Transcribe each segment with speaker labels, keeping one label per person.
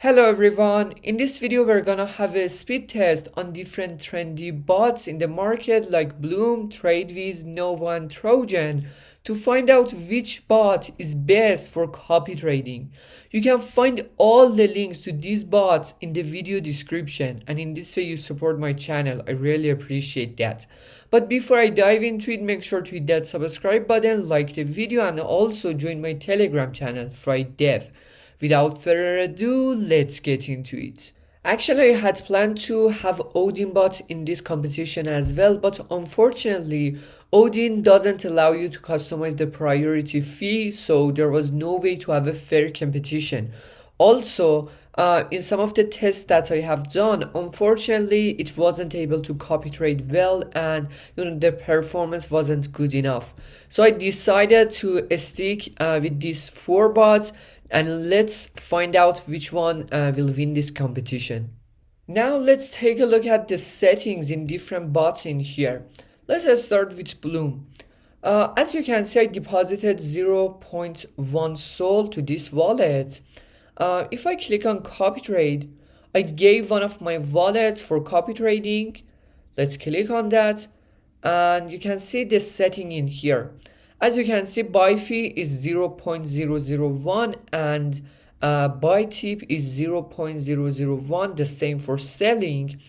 Speaker 1: Hello everyone, in this video we're gonna have a speed test on different trendy bots in the market like Bloom, Tradewiz, Nova and Trojan to find out which bot is best for copy trading. You can find all the links to these bots in the video description, and in this way you support my channel. I really appreciate that. But before I dive into it, make sure to hit that subscribe button, like the video and also join my Telegram channel, FriDev. Without further ado, let's get into it. Actually, I had planned to have Odin bot in this competition as well, but unfortunately, Odin doesn't allow you to customize the priority fee, so there was no way to have a fair competition. Also, in some of the tests that I have done, unfortunately, it wasn't able to copy trade well, and the performance wasn't good enough. So I decided to stick with these four bots, and let's find out which one will win this competition. Now let's take a look at the settings in different bots in here. Let's start with Bloom. As you can see, I deposited 0.1 Sol to this wallet. If I click on copy trade, I gave one of my wallets for copy trading. Let's click on that, and you can see the setting in here. As you can see, buy fee is 0.001 and buy tip is 0.001, the same for selling.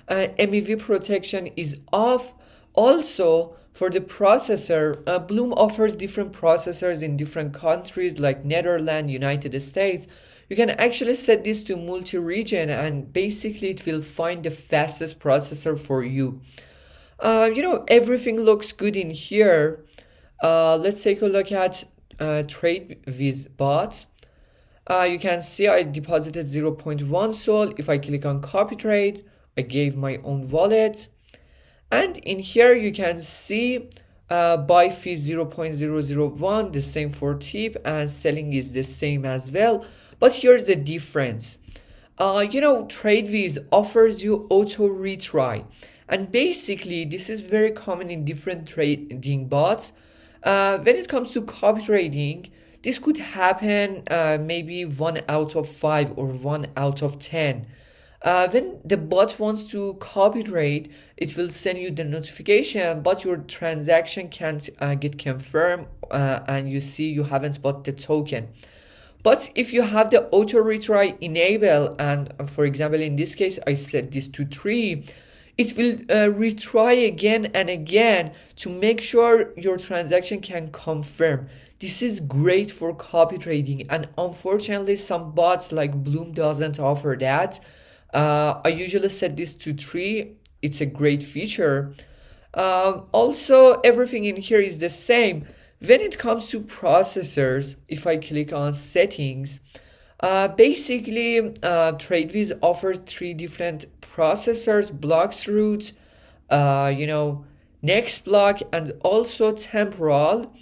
Speaker 1: MEV protection is off. Also, for the processor, Bloom offers different processors in different countries like Netherlands, United States. You can actually set this to multi-region, and basically it will find the fastest processor for you. Everything looks good in here. Let's take a look at Tradewiz bots. You can see I deposited 0.1 Sol. If I click on copy trade, I gave my own wallet. And in here you can see buy fee 0.001, the same for tip, and selling is the same as well. But here's the difference. Tradewiz offers you auto retry. And basically this is very common in different trading bots. When it comes to copy trading, this could happen maybe 1 out of 5 or 1 out of 10. When the bot wants to copy trade, it will send you the notification, but your transaction can't get confirmed, and you see you haven't bought the token. But if you have the auto retry enabled, and for example in this case I set this to 3, it will retry again and again to make sure your transaction can confirm. This is great for copy trading, and unfortunately some bots like Bloom doesn't offer that. I usually set this to 3. It's a great feature. Also, everything in here is the same. When it comes to processors, if I click on settings, basically Tradewiz offers 3 different processors: blocks root, next block, and also temporal.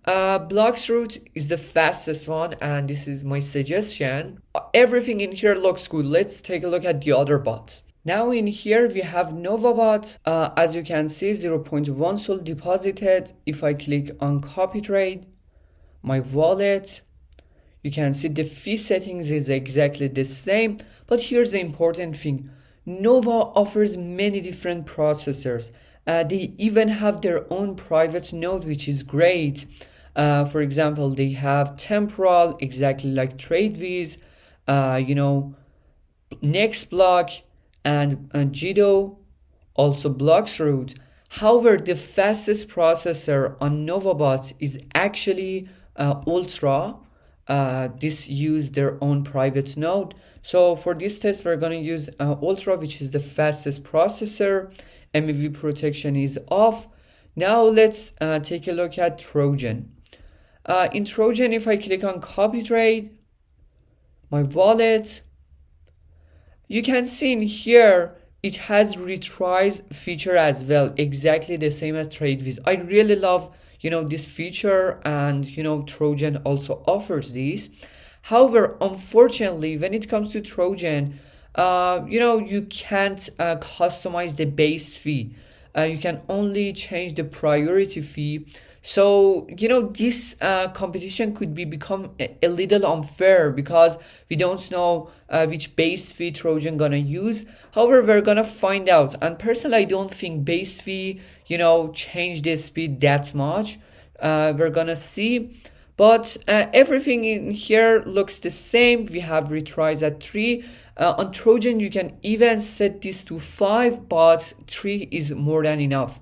Speaker 1: Blocks root is the fastest one, and this is my suggestion. Everything in here looks good. Let's take a look at the other bots. Now in here we have Nova bot. As you can see, 0.1 Sol deposited. If I click on copy trade, my wallet, you can see the fee settings is exactly the same. But here's the important thing. Nova offers many different processors. They even have their own private node, which is great. For example, they have temporal, exactly like Tradewiz, next block, and Jido, also blocks root. However, the fastest processor on NovaBot is actually Ultra. This use their own private node. So for this test, we're going to use Ultra, which is the fastest processor. MEV protection is off. Now let's take a look at Trojan. In Trojan, if I click on copy trade, my wallet, you can see in here it has retries feature as well, exactly the same as Tradewiz. I really love this feature, and Trojan also offers this. However, unfortunately, when it comes to Trojan, you can't customize the base fee. You can only change the priority fee. So, this competition could become a little unfair, because we don't know which base fee Trojan gonna use. However, we're gonna find out. And personally, I don't think base fee, change the speed that much. We're gonna see. But everything in here looks the same. We have retries at 3. On Trojan, you can even set this to 5, but 3 is more than enough.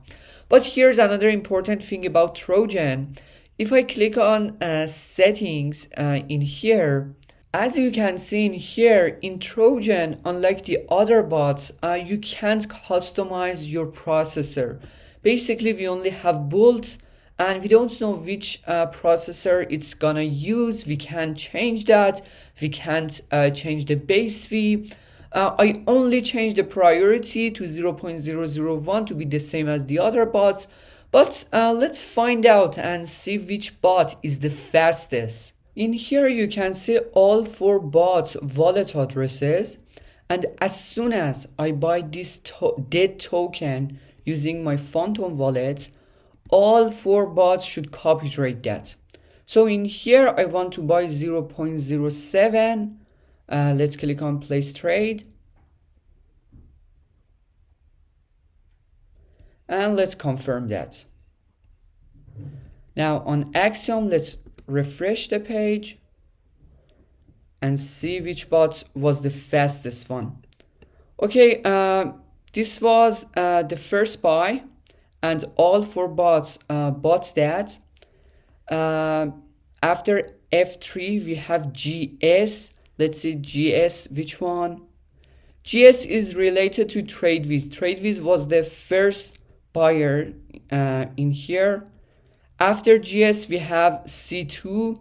Speaker 1: But here's another important thing about Trojan. If I click on settings in here, as you can see in here, in Trojan, unlike the other bots, you can't customize your processor. Basically, we only have bolts, and we don't know which processor it's gonna use. We can't change that. We can't change the base fee. I only changed the priority to 0.001 to be the same as the other bots. But let's find out and see which bot is the fastest. In here you can see all 4 bots' wallet addresses. And as soon as I buy this dead token using my Phantom wallet, all 4 bots should copyright that. So in here I want to buy 0.07. Let's click on place trade. And let's confirm that. Now on Axiom, let's refresh the page and see which bot was the fastest one. Okay, this was the first buy, and all 4 bots bought that. After F3 we have GS. Let's see GS, which one? GS is related to Tradewiz. Tradewiz was the first buyer in here. After GS we have C2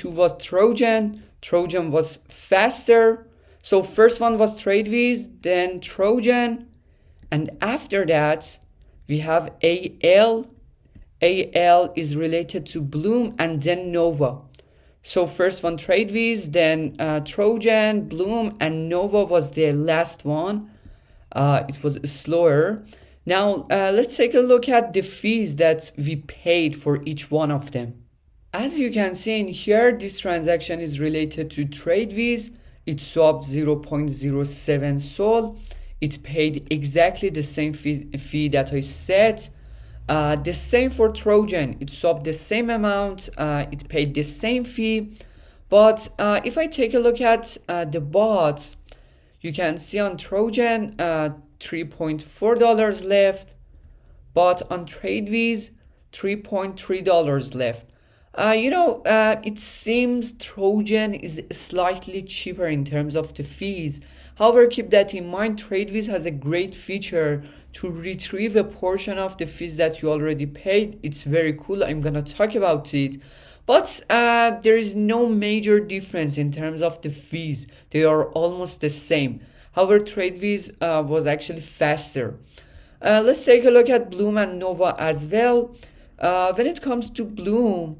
Speaker 1: was Trojan. Trojan was faster. So first one was Tradewiz, then Trojan, and after that we have AL. AL is related to Bloom, and then Nova. So first one Tradewiz, then Trojan, Bloom, and Nova was the last one. It was slower. Now let's take a look at the fees that we paid for each one of them. As you can see in here, this transaction is related to Tradewiz. It swapped 0.07 Sol. It paid exactly the same fee that I set. The same for Trojan. It swapped the same amount. It paid the same fee. But if I take a look at the bots, you can see on Trojan $3.4 left, but on Tradewiz $3.3 left. It seems Trojan is slightly cheaper in terms of the fees. However, keep that in mind. Tradewiz has a great feature to retrieve a portion of the fees that you already paid. It's very cool. I'm gonna talk about it. But there is no major difference in terms of the fees. They are almost the same. However, Tradewiz was actually faster. Let's take a look at Bloom and Nova as well. When it comes to Bloom,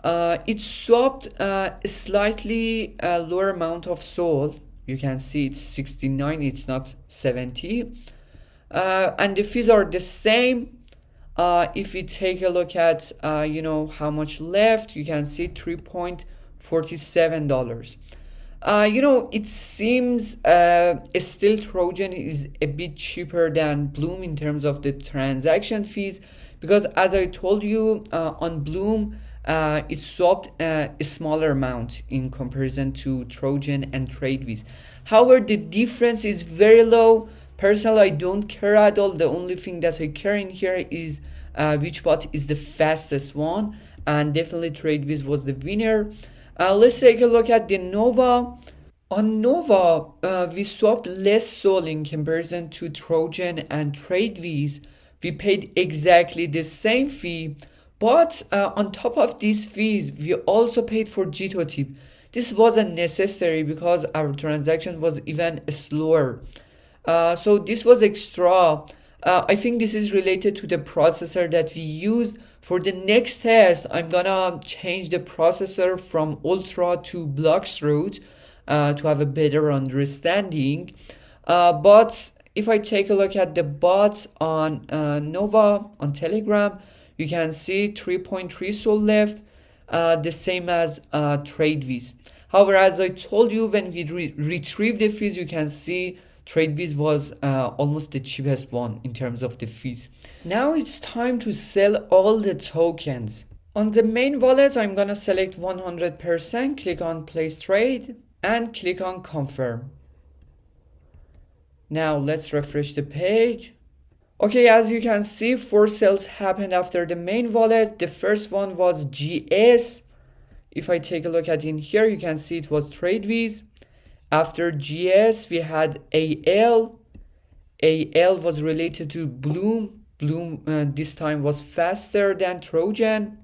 Speaker 1: it swapped a slightly lower amount of Sol. You can see it's 69, it's not 70. And the fees are the same. If we take a look at how much left, you can see $3.47. It seems still Trojan is a bit cheaper than Bloom in terms of the transaction fees, because as I told you, on Bloom it swapped a smaller amount in comparison to Trojan and Tradewiz. However, the difference is very low. Personally, I don't care at all. The only thing that I care in here is which bot is the fastest one, and definitely Tradewiz was the winner. Let's take a look at the Nova. On Nova, we swapped less Sol in comparison to Trojan and Tradewiz. We paid exactly the same fee, but on top of these fees, we also paid for Jito tip. This wasn't necessary because our transaction was even slower. So this was extra. I think this is related to the processor that we used. For the next test, I'm gonna change the processor from Ultra to Bloxroot to have a better understanding. But if I take a look at the bots on Nova on Telegram, you can see 3.3 Sol left, the same as Tradewiz. However, as I told you, when we retrieve the fees, you can see Tradewiz was almost the cheapest one in terms of the fees. Now it's time to sell all the tokens. On the main wallet, I'm gonna select 100%, click on place trade, and click on confirm. Now let's refresh the page. Okay, as you can see, 4 sales happened after the main wallet. The first one was GS. If I take a look at in here, you can see it was Tradewiz. After GS, we had AL. AL was related to Bloom. Bloom this time was faster than Trojan.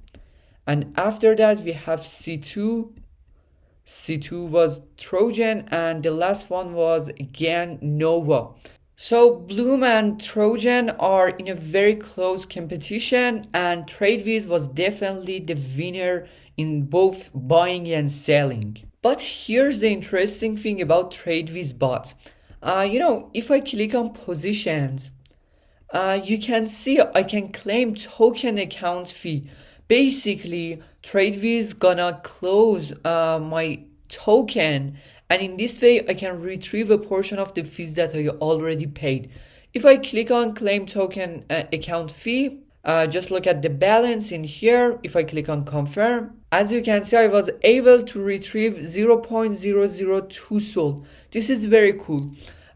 Speaker 1: And after that, we have C2. C2 was Trojan. And the last one was again Nova. So Bloom and Trojan are in a very close competition. And Tradewiz was definitely the winner in both buying and selling. But here's the interesting thing about Tradewiz bot. If I click on positions, you can see I can claim token account fee. Basically, Tradewiz gonna close my token, and in this way I can retrieve a portion of the fees that I already paid. If I click on claim token account fee, just look at the balance in here. If I click on confirm, as you can see, I was able to retrieve 0.002 SOL. This is very cool.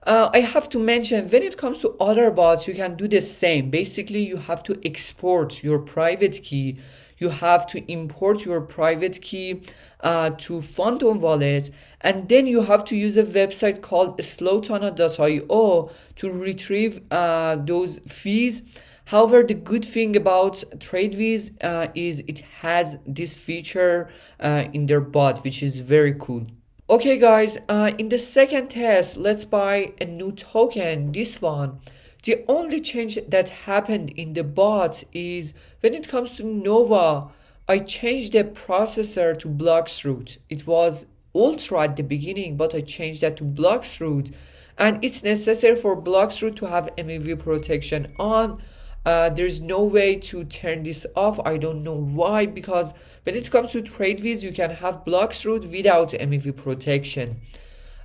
Speaker 1: I have to mention, when it comes to other bots, you can do the same. Basically, you have to export your private key. You have to import your private key to Phantom Wallet. And then you have to use a website called slowtana.io to retrieve those fees. However, the good thing about Tradewiz is it has this feature in their bot, which is very cool. Okay guys, in the second test, let's buy a new token, this one. The only change that happened in the bot is when it comes to Nova, I changed the processor to blocks root. It was Ultra at the beginning, but I changed that to blocks root. And it's necessary for blocks root to have MEV protection on. There's no way to turn this off. I don't know why, because when it comes to Tradewiz, you can have blocks root without MEV protection.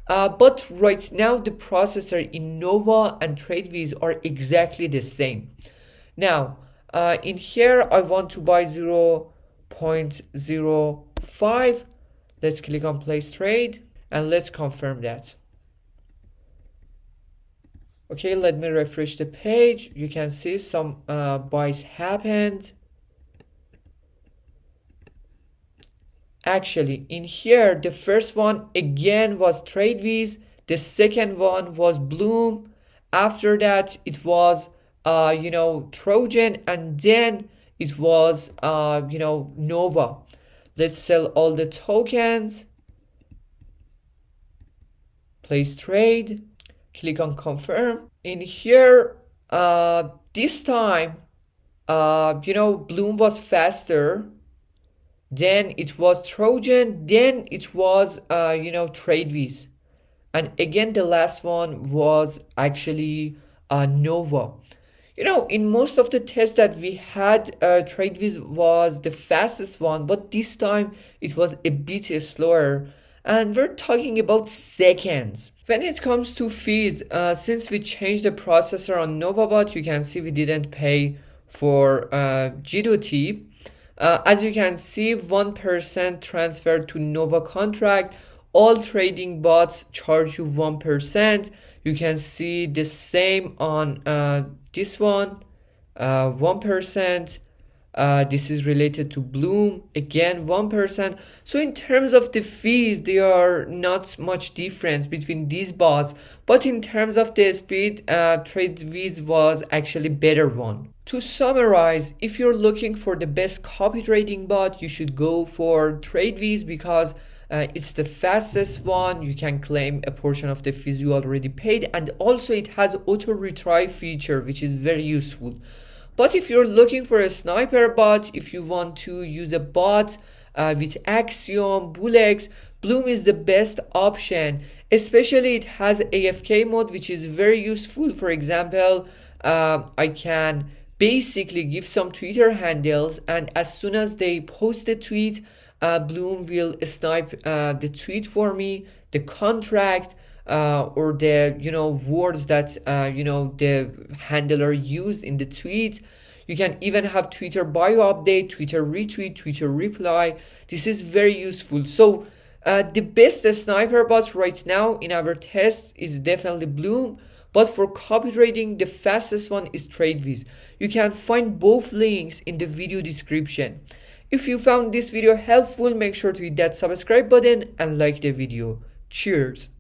Speaker 1: But right now, the processor in Nova and Tradewiz are exactly the same. Now, in here, I want to buy 0.05. Let's click on place trade and let's confirm that. Okay, let me refresh the page. You can see some buys happened. Actually, in here, the first one again was Tradewiz. The second one was Bloom. After that, it was, Trojan. And then it was, Nova. Let's sell all the tokens. Place trade. Click on confirm. In here, this time, Bloom was faster. Then it was Trojan. Then it was, Tradewiz. And again, the last one was actually Nova. In most of the tests that we had, Tradewiz was the fastest one, but this time it was a bit slower. And we're talking about seconds. When it comes to fees, since we changed the processor on NovaBot, you can see we didn't pay for GDOT. As you can see, 1% transferred to Nova contract. All trading bots charge you 1%. You can see the same on this one, 1%. This is related to Bloom, again 1%. So in terms of the fees, there are not much difference between these bots, but in terms of the speed, Tradewiz was actually better one. To summarize, if you're looking for the best copy trading bot, you should go for Tradewiz because it's the fastest one. You can claim a portion of the fees you already paid, and also it has auto retry feature, which is very useful. But if you're looking for a sniper bot, if you want to use a bot with Axiom, Bulex, Bloom is the best option. Especially it has AFK mode, which is very useful. For example, I can basically give some Twitter handles, and as soon as they post a tweet, Bloom will snipe the tweet for me, the contract, or the words that the handler used in the tweet. You can even have Twitter bio update, Twitter retweet, Twitter reply. This is very useful. So the best sniper bot right now in our test is definitely Bloom, but for copy trading, the fastest one is Tradewiz. You can find both links in the video description. If you found this video helpful, make sure to hit that subscribe button and like the video. Cheers!